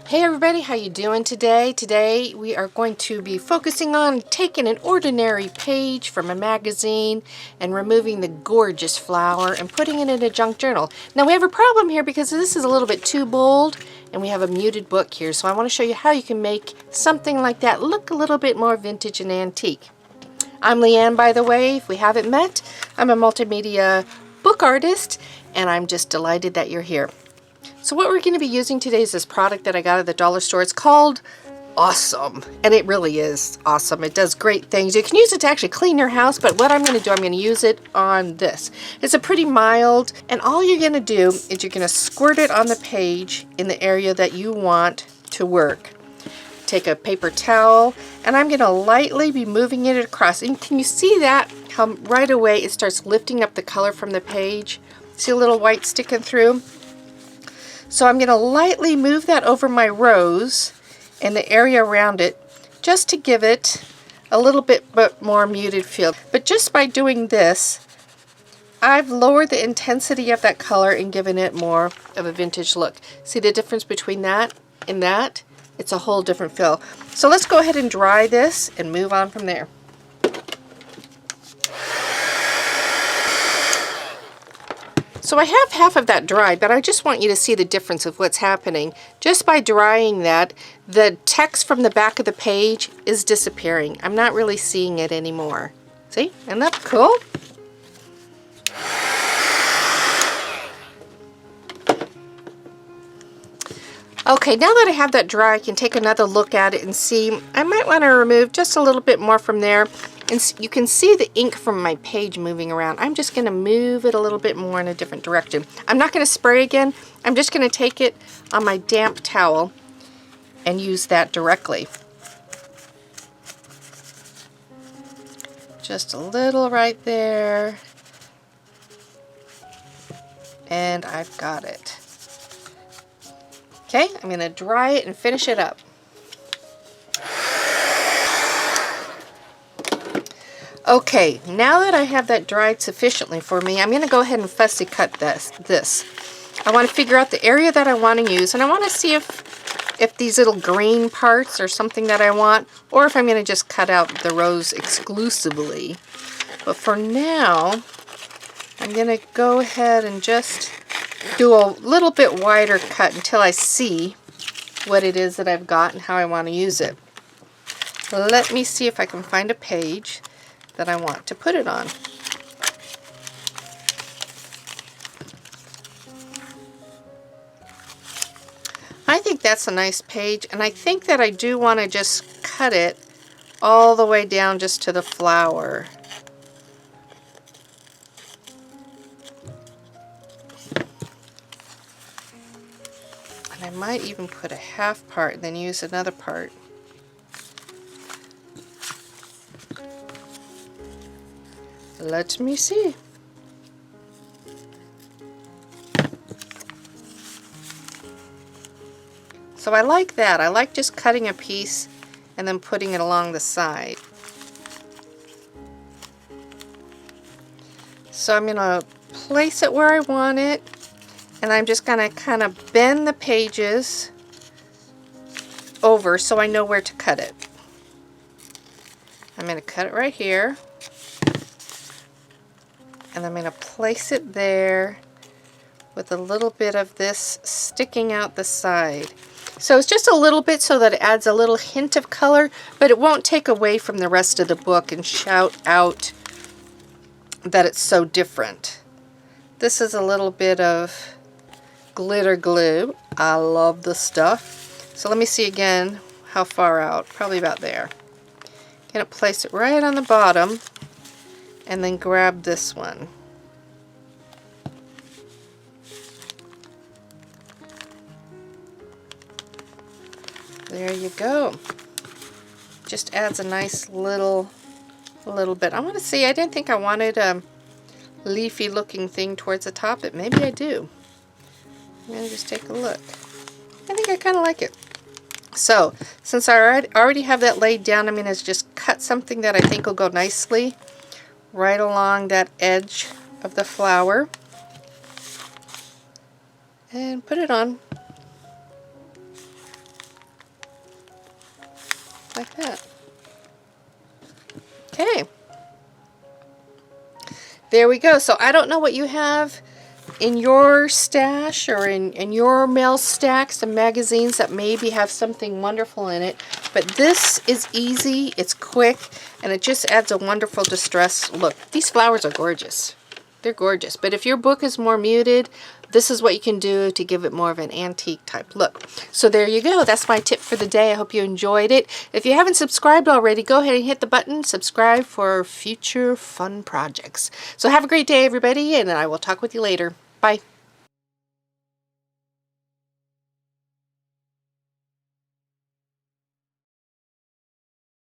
Hey everybody, how you doing today? Today we are going to be focusing on taking an ordinary page from a magazine and removing the gorgeous flower and putting it in a junk journal. Now we have a problem here because this is a little bit too bold and we have a muted book here, so I want to show you how you can make something like that look a little bit more vintage and antique. I'm Leanne, by the way, if we haven't met. I'm a multimedia book artist and I'm just delighted that you're here. So what we're going to be using today is this product that I got at the dollar store. It's called Awesome, and it really is awesome. It does great things. You can use it to actually clean your house, but what I'm going to do, I'm going to use it on this. It's a pretty mild, and all you're going to do is you're going to squirt it on the page in the area that you want to work. Take a paper towel, and I'm going to lightly be moving it across. And can you see that? How right away it starts lifting up the color from the page? See a little white sticking through? So I'm going to lightly move that over my rose and the area around it just to give it a little bit more muted feel. But just by doing this, I've lowered the intensity of that color and given it more of a vintage look. See the difference between that and that? It's a whole different feel. So let's go ahead and dry this and move on from there. So I have half of that dried, but I just want you to see the difference of what's happening. Just by drying that, the text from the back of the page is disappearing. I'm not really seeing it anymore. See? Isn't that cool? Okay, now that I have that dry, I can take another look at it and see. I might want to remove just a little bit more from there. And you can see the ink from my page moving around. I'm just going to move it a little bit more in a different direction. I'm not going to spray again. I'm just going to take it on my damp towel and use that directly. Just a little right there. And I've got it. Okay, I'm going to dry it and finish it up. Okay, now that I have that dried sufficiently for me, I'm going to go ahead and fussy cut this. I want to figure out the area that I want to use, and I want to see if these little green parts are something that I want, or if I'm going to just cut out the rose exclusively. But for now, I'm going to go ahead and just do a little bit wider cut until I see what it is that I've got and how I want to use it. Let me see if I can find a page that I want to put it on. I think that's a nice page, and I think that I do want to just cut it all the way down just to the flower. And I might even put a half part and then use another part. Let me see. So I like that. I like just cutting a piece and then putting it along the side. So I'm going to place it where I want it, and I'm just going to kind of bend the pages over so I know where to cut it. I'm going to cut it right here. And I'm going to place it there with a little bit of this sticking out the side. So it's just a little bit so that it adds a little hint of color, but it won't take away from the rest of the book and shout out that it's so different. This is a little bit of glitter glue. I love the stuff. So let me see again how far out. Probably about there. Gonna place it right on the bottom. And then grab this one. There you go. Just adds a nice little bit. I want to see, I didn't think I wanted a leafy looking thing towards the top, but maybe I do. I'm going to just take a look. I think I kind of like it. So, since I already have that laid down, I'm going to just cut something that I think will go nicely right along that edge of the flower and put it on. like that. Okay. There we go. So I don't know what you have in your stash or in your mail stack, some magazines that maybe have something wonderful in it, but this is easy, it's quick, and it just adds a wonderful distress look. These flowers are gorgeous. They're gorgeous, but if your book is more muted, this is what you can do to give it more of an antique type look. So there you go. That's my tip for the day. I hope you enjoyed it. If you haven't subscribed already, go ahead and hit the button, subscribe for future fun projects. So have a great day, everybody, and I will talk with you later. Bye.